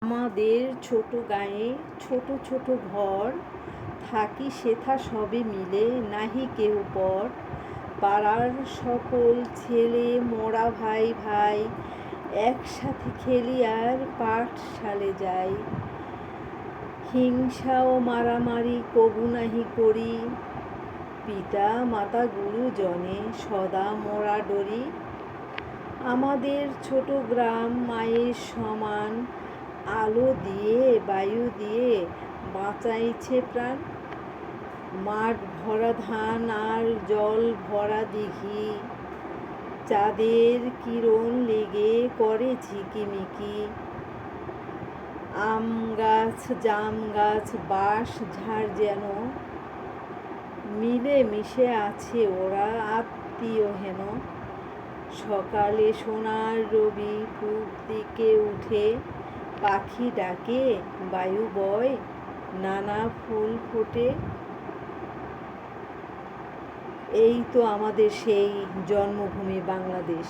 আমাদের ছোট গাঁয়ে ছোট ছোট ঘর, থাকি সেথা সবে মিলে, নাহি কেহ পর। পাড়ার সকল ছেলে মোরা ভাই ভাই, একসাথে খেলি আর পাঠশালে যাই। হিংসা ও মারামারি কবু নাহি করি, পিতা মাতা গুরুজনে সদা মোরা ডরি। আমাদের ছোট গ্রাম মায়ের সমান, আলো দিয়ে বায়ু দিয়ে বাঁচাইছে প্রাণ। মাঠ ভরা ধান আর জল ভরা দিঘি, চাঁদের কিরণ লেগে করে ঝিকিমিকি। আম গাছ জাম গাছ বাঁশ ঝাড় যেন মিলে মিশে আছে ওরা আত্মীয় হেন। সকালে সোনার রবি পূব দিকে উঠে, পাখি ডাকে বায়ু বয় নানা ফুল ফোটে। এই তো আমাদের সেই জন্মভূমি বাংলাদেশ।